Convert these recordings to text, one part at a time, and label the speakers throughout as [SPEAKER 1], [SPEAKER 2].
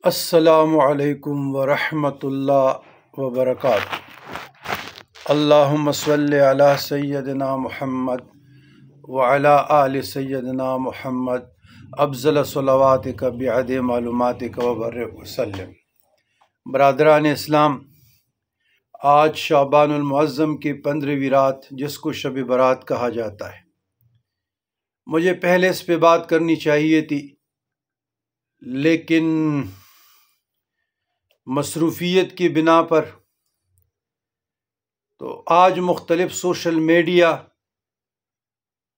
[SPEAKER 1] السلام علیکم ورحمۃ اللہ وبرکاتہ۔ اللہم صلی علی سیدنا محمد وعلی آل سیدنا محمد افضل صلواتک بعد معلوماتک وبارک وسلم۔ برادران اسلام، آج شعبان المعظم کی 15ویں رات، جس کو شب برات کہا جاتا ہے، مجھے پہلے اس پہ بات کرنی چاہیے تھی، لیکن مصروفیت کی بنا پر تو آج مختلف سوشل میڈیا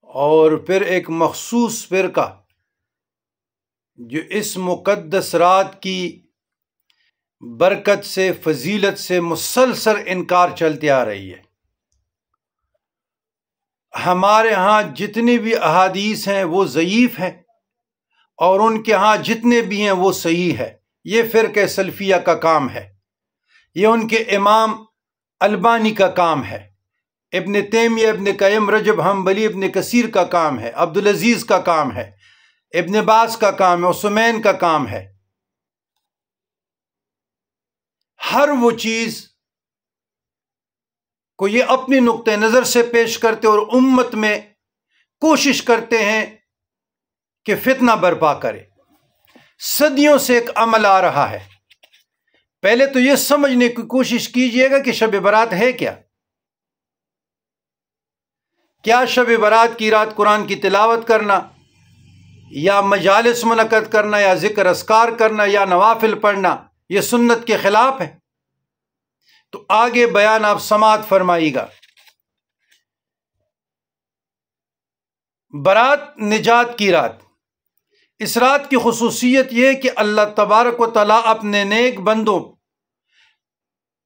[SPEAKER 1] اور پھر ایک مخصوص فرقہ جو اس مقدس رات کی برکت سے، فضیلت سے مسلسل انکار چلتی آ رہی ہے۔ ہمارے ہاں جتنی بھی احادیث ہیں وہ ضعیف ہیں، اور ان کے ہاں جتنے بھی ہیں وہ صحیح ہے۔ یہ فرقہ سلفیہ کا کام ہے، یہ ان کے امام البانی کا کام ہے، ابن تیمیہ، ابن قیم، رجب حنبلی، ابن کثیر کا کام ہے، عبدالعزیز کا کام ہے، ابن باز کا کام ہے، عثیمین کا کام ہے۔ ہر وہ چیز کو یہ اپنی نقطہ نظر سے پیش کرتے اور امت میں کوشش کرتے ہیں کہ فتنہ برپا کرے۔ صدیوں سے ایک عمل آ رہا ہے۔ پہلے تو یہ سمجھنے کی کوشش کیجئے گا کہ شب برات ہے کیا؟ کیا شب برات کی رات قرآن کی تلاوت کرنا، یا مجالس منعقد کرنا، یا ذکر اذکار کرنا، یا نوافل پڑھنا یہ سنت کے خلاف ہے؟ تو آگے بیان آپ سماعت فرمائیے گا۔ برات نجات کی رات، اس رات کی خصوصیت یہ کہ اللہ تبارک و تعالیٰ اپنے نیک بندوں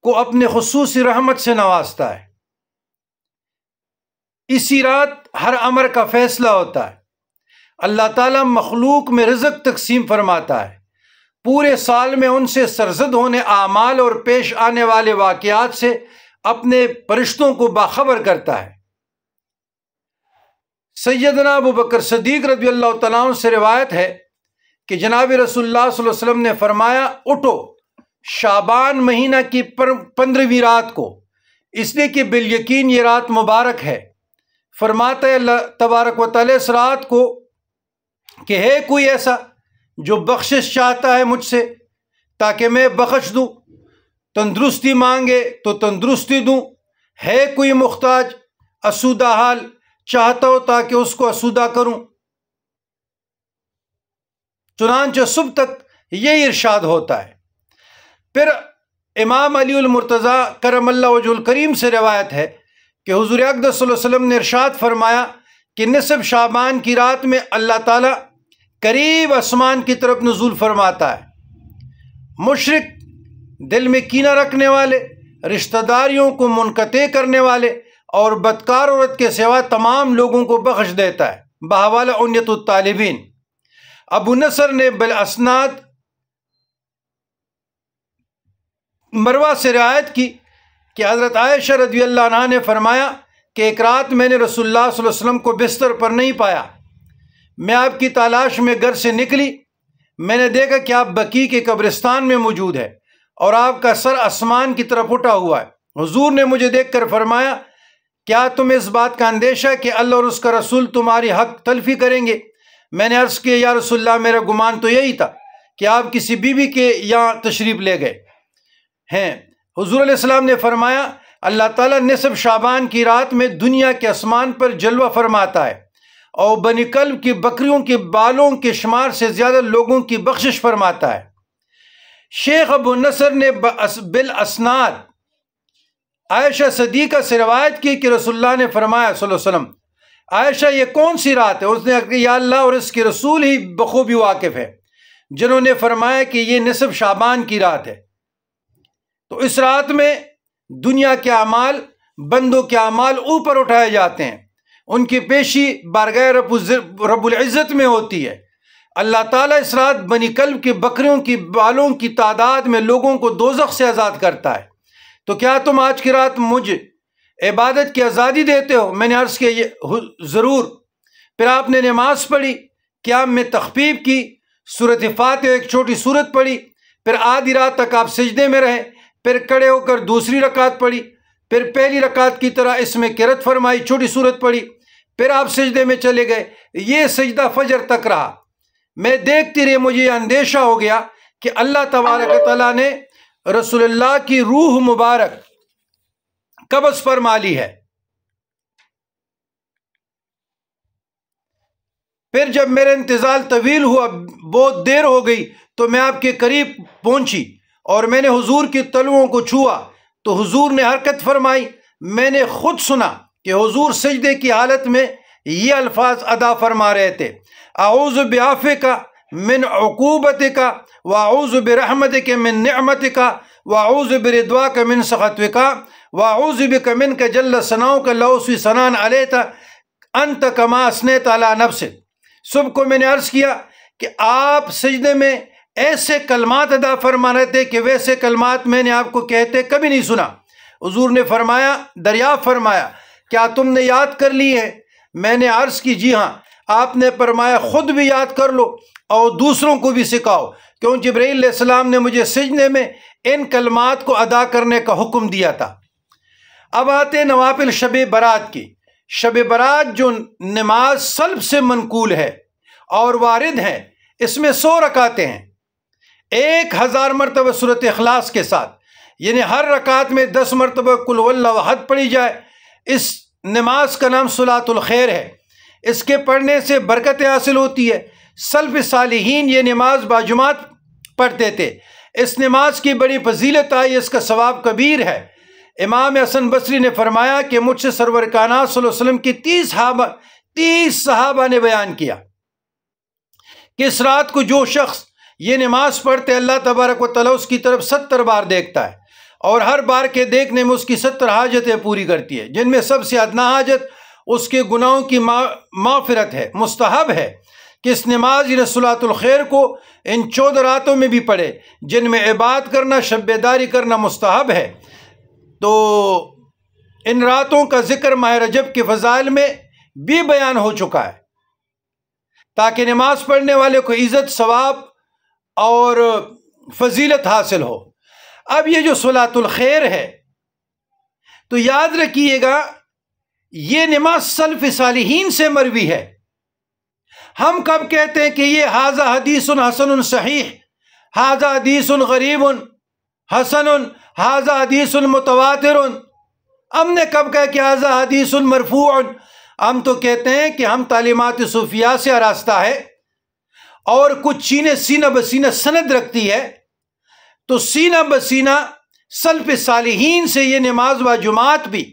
[SPEAKER 1] کو اپنے خصوصی رحمت سے نوازتا ہے۔ اسی رات ہر امر کا فیصلہ ہوتا ہے۔ اللہ تعالیٰ مخلوق میں رزق تقسیم فرماتا ہے، پورے سال میں ان سے سرزد ہونے اعمال اور پیش آنے والے واقعات سے اپنے فرشتوں کو باخبر کرتا ہے۔ سیدنا ابو بکر صدیق رضی اللہ تعالیٰ عنہ سے روایت ہے کہ جناب رسول اللہ صلی اللہ علیہ وسلم نے فرمایا، اٹھو شعبان مہینہ کی 15ویں رات کو، اس لیے کہ بالیقین یہ رات مبارک ہے۔ فرماتا ہے اللہ تبارک و تعالیٰ اس رات کو کہ ہے کوئی ایسا جو بخشش چاہتا ہے مجھ سے تاکہ میں بخش دوں، تندرستی مانگے تو تندرستی دوں، ہے کوئی محتاج اسودہ حال چاہتا ہو تاکہ اس کو اسودہ کروں۔ چنانچہ صبح تک یہ ارشاد ہوتا ہے۔ پھر امام علی المرتضیٰ کرم اللہ وجہ الکریم سے روایت ہے کہ حضور اقدس صلی اللہ علیہ وسلم نے ارشاد فرمایا کہ نصف شعبان کی رات میں اللہ تعالیٰ قریب آسمان کی طرف نزول فرماتا ہے۔ مشرک، دل میں کینہ رکھنے والے، رشتہ داریوں کو منقطع کرنے والے اور بدکار عورت کے سوا تمام لوگوں کو بخش دیتا ہے۔ بحوالہ عنیت الطالبین۔ ابو نصر نے بالاسناد مروہ سے روایت کی کہ حضرت عائشہ رضی اللہ عنہا نے فرمایا کہ ایک رات میں نے رسول اللہ صلی اللہ علیہ وسلم کو بستر پر نہیں پایا، میں آپ کی تلاش میں گھر سے نکلی، میں نے دیکھا کہ آپ بقیع کے قبرستان میں موجود ہے اور آپ کا سر آسمان کی طرف اٹھا ہوا ہے۔ حضور نے مجھے دیکھ کر فرمایا، کیا تمہیں اس بات کا اندیشہ ہے کہ اللہ اور اس کا رسول تمہاری حق تلفی کریں گے؟ میں نے عرض کیا، یا رسول اللہ میرا گمان تو یہی تھا کہ آپ کسی بیوی کے یہاں تشریف لے گئے ہیں۔ حضور علیہ السلام نے فرمایا، اللہ تعالیٰ نصف شعبان کی رات میں دنیا کے آسمان پر جلوہ فرماتا ہے اور بنی کلب کی بکریوں کے بالوں کے شمار سے زیادہ لوگوں کی بخشش فرماتا ہے۔ شیخ ابو نصر نے بالاسناد عائشہ صدیقہ سے روایت کی کہ رسول اللہ نے فرمایا صلی اللہ علیہ وسلم، عائشہ یہ کون سی رات ہے؟ اس نے کہا، یا اللہ اور اس کے رسول ہی بخوبی واقف ہے۔ جنہوں نے فرمایا کہ یہ نصف شعبان کی رات ہے۔ تو اس رات میں دنیا کے اعمال، بندوں کے اعمال اوپر اٹھائے جاتے ہیں، ان کی پیشی بارگاہ رب العزت میں ہوتی ہے۔ اللہ تعالیٰ اس رات بنی کلب کی بکریوں کی بالوں کی تعداد میں لوگوں کو دوزخ سے آزاد کرتا ہے۔ تو کیا تم آج کی رات مجھے عبادت کی آزادی دیتے ہو؟ میں نے عرض کیا، ضرور۔ پھر آپ نے نماز پڑھی، قیام میں تخفیف کی، سورۃ فاتحہ ایک چھوٹی سورت پڑھی، پھر آدھی رات تک آپ سجدے میں رہے، پھر کھڑے ہو کر دوسری رکعت پڑھی، پھر پہلی رکعت کی طرح اس میں قرات فرمائی، چھوٹی سورت پڑھی، پھر آپ سجدے میں چلے گئے۔ یہ سجدہ فجر تک رہا۔ میں دیکھتی رہی، مجھے یہ اندیشہ ہو گیا کہ اللہ تبارک و تعالیٰ نے رسول اللہ کی روح مبارک قبض فرما لی ہے۔ پھر جب میرا انتظار طویل ہوا، بہت دیر ہو گئی، تو میں آپ کے قریب پہنچی اور میں نے حضور کی تلوؤں کو چھوا تو حضور نے حرکت فرمائی۔ میں نے خود سنا کہ حضور سجدے کی حالت میں یہ الفاظ ادا فرما رہے تھے: اعوذ بعفوک من عقوبتک واعوذ برحمتک من نعمتک واعوذ برضواک من سخطک واعوذ بک منک جل ثناؤک لا احصی ثناء علیک انت کما اثنیت علی نفسک۔ صبح کو میں نے عرض کیا کہ آپ سجدے میں ایسے کلمات ادا فرما رہے تھے کہ ویسے کلمات میں نے آپ کو کہتے کبھی نہیں سنا۔ حضور نے فرمایا، دریافت فرمایا، کیا تم نے یاد کر لی ہے؟ میں نے عرض کی جی ہاں۔ آپ نے فرمایا خود بھی یاد کر لو اور دوسروں کو بھی سکھاؤ، کیوں جبرائیل علیہ السلام نے مجھے سجدے میں ان کلمات کو ادا کرنے کا حکم دیا تھا۔ اب آتے نوافل شب برات کی۔ شب برات جو نماز سلب سے منقول ہے اور وارد ہے، اس میں 100 رکعتیں ہیں، 1000 مرتبہ سورۃ اخلاص کے ساتھ، یعنی ہر رکعت میں 10 مرتبہ قل هو اللہ احد پڑھی جائے۔ اس نماز کا نام صلاۃ الخیر ہے۔ اس کے پڑھنے سے برکتیں حاصل ہوتی ہے۔ سلف صالحین یہ نماز باجماعت پڑھتے تھے۔ اس نماز کی بڑی فضیلت آئی، اس کا ثواب کبیر ہے۔ امام حسن بصری نے فرمایا کہ مجھ سے سرور کائنات صلی اللہ علیہ وسلم کی 30 صحابہ نے بیان کیا کہ اس رات کو جو شخص یہ نماز پڑھتے، اللہ تبارک و تعالیٰ اس کی طرف 70 بار دیکھتا ہے اور ہر بار کے دیکھنے میں اس کی 70 حاجتیں پوری کرتی ہے، جن میں سب سے ادنا حاجت اس کے گناہوں کی مغفرت ہے۔ مستحب ہے کہ اس نماز صلاۃ الخیر کو ان 14 راتوں میں بھی پڑھے، جن میں عبادت کرنا، شب بیداری کرنا مستحب ہے۔ تو ان راتوں کا ذکر ماہ رجب کے فضائل میں بھی بیان ہو چکا ہے، تاکہ نماز پڑھنے والے کو عزت، ثواب اور فضیلت حاصل ہو۔ اب یہ جو صلاۃ الخیر ہے، تو یاد رکھیے گا یہ نماز سلف صالحین سے مروی ہے۔ ہم کب کہتے ہیں کہ یہ ھذا حدیث حسن صحیح، ھذا حدیث غریب حسن، ھذا حدیث متواتر؟ ہم نے کب کہا کہ ھذا حدیث مرفوع؟ ہم تو کہتے ہیں کہ ہم تعلیمات صوفیہ سے آراستہ ہے اور کچھ چیزیں سینہ بسینہ سند رکھتی ہے، تو سینہ بسینہ سلف صالحین سے یہ نماز و جماعت بھی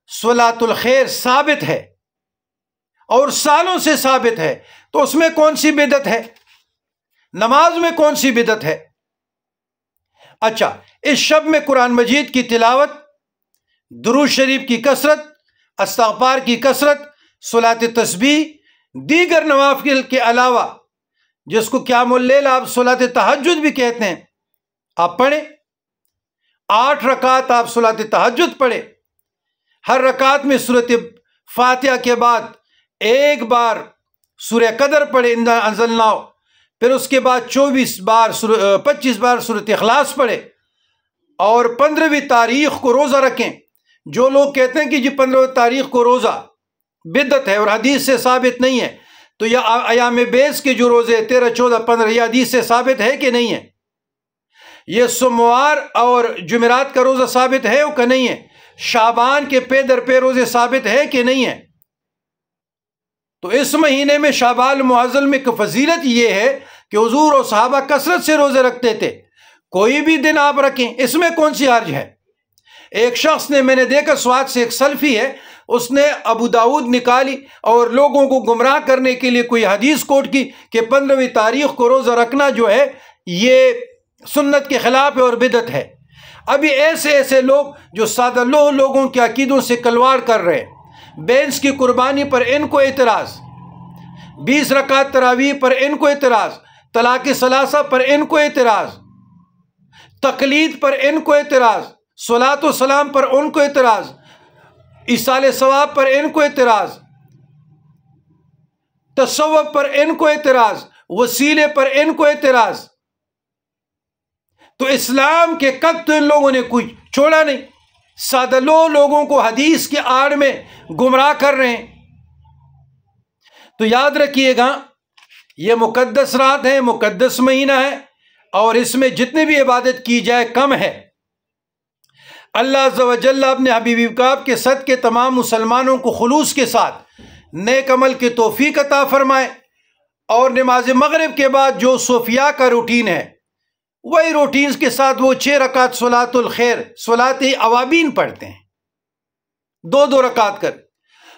[SPEAKER 1] صلاۃ الخیر ثابت ہے اور سالوں سے ثابت ہے۔ تو اس میں کون سی بدعت ہے؟ نماز میں کون سی بدعت ہے؟ اچھا، اس شب میں قرآن مجید کی تلاوت، درود شریف کی کثرت، استغفار کی کثرت، صلاۃ تسبیح، دیگر نوافل کے علاوہ جس کو قیام اللیل آپ صلاۃ تہجد بھی کہتے ہیں، آپ پڑھیں۔ 8 رکعت آپ صلاۃ تہجد پڑھیں۔ ہر رکعت میں سورۃ فاتحہ کے بعد ایک بار سورہ قدر پڑھیں، انا انزلناہ، پھر اس کے بعد 25 بار سورۃ اخلاص پڑھیں، اور 15ویں تاریخ کو روزہ رکھیں۔ جو لوگ کہتے ہیں کہ جی 15 تاریخ کو روزہ بدعت ہے اور حدیث سے ثابت نہیں ہے، تو یہ ایام بیس کے جو روزے 13، 14، 15 یہ حدیث سے ثابت ہے کہ نہیں ہے؟ یہ سوموار اور جمعرات کا روزہ ثابت ہے کہ نہیں ہے؟ شعبان کے پے در پے روزے ثابت ہے کہ نہیں ہے؟ تو اس مہینے میں شعبان المعظم میں فضیلت یہ ہے کہ حضور اور صحابہ کثرت سے روزے رکھتے تھے۔ کوئی بھی دن آپ رکھیں، اس میں کون سی حرج ہے؟ ایک شخص نے، میں نے دیکھا سوات سے ایک سلفی ہے، اس نے ابو داؤد نکالی اور لوگوں کو گمراہ کرنے کے لیے کوئی حدیث کوٹ کی کہ 15ویں تاریخ کو روزہ رکھنا جو ہے یہ سنت کے خلاف ہے اور بدعت ہے۔ ابھی ایسے لوگ جو سادہ لوگوں کے عقیدوں سے کلواڑ کر رہے ہیں، بینس کی قربانی پر ان کو اعتراض، 20 رکعت تراویح پر ان کو اعتراض، طلاق ثلاثہ پر ان کو اعتراض، تقلید پر ان کو اعتراض، صلاۃ و سلام پر ان کو اعتراض، ایصال ثواب پر ان کو اعتراض، تصوف پر ان کو اعتراض، وسیلے پر ان کو اعتراض۔ تو اسلام کے قد تو ان لوگوں نے کوئی چھوڑا نہیں، سادہ لوگوں کو حدیث کی آڑ میں گمراہ کر رہے ہیں۔ تو یاد رکھیے گا، یہ مقدس رات ہے، مقدس مہینہ ہے، اور اس میں جتنی بھی عبادت کی جائے کم ہے۔ اللہ عز و جل اپنے حبیب پاک کے صدقے تمام مسلمانوں کو خلوص کے ساتھ نیک عمل کی توفیق عطا فرمائے، اور نماز مغرب کے بعد جو صوفیاء کا روٹین ہے وہی روٹینز کے ساتھ وہ 6 رکعت صلاۃ الخیر، صلاۃ اوابین پڑھتے ہیں، 2 رکعت کر،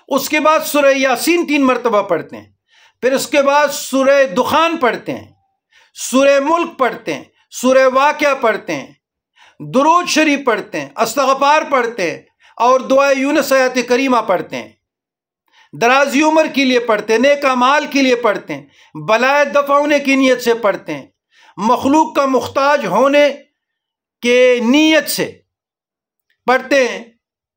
[SPEAKER 1] اس کے بعد سورہ یاسین 3 مرتبہ پڑھتے ہیں، پھر اس کے بعد سورہ دخان پڑھتے ہیں، سورہ ملک پڑھتے ہیں، سورہ واقعہ پڑھتے ہیں، درود شریف پڑھتے ہیں، استغفار پڑھتے ہیں، اور دعائے یونس آیات کریمہ پڑھتے ہیں، درازی عمر کے لیے پڑھتے ہیں، نیک اعمال کے لیے پڑھتے ہیں، بلائے دفع ہونے کی نیت سے پڑھتے ہیں، مخلوق کا محتاج ہونے کے نیت سے پڑھتے ہیں،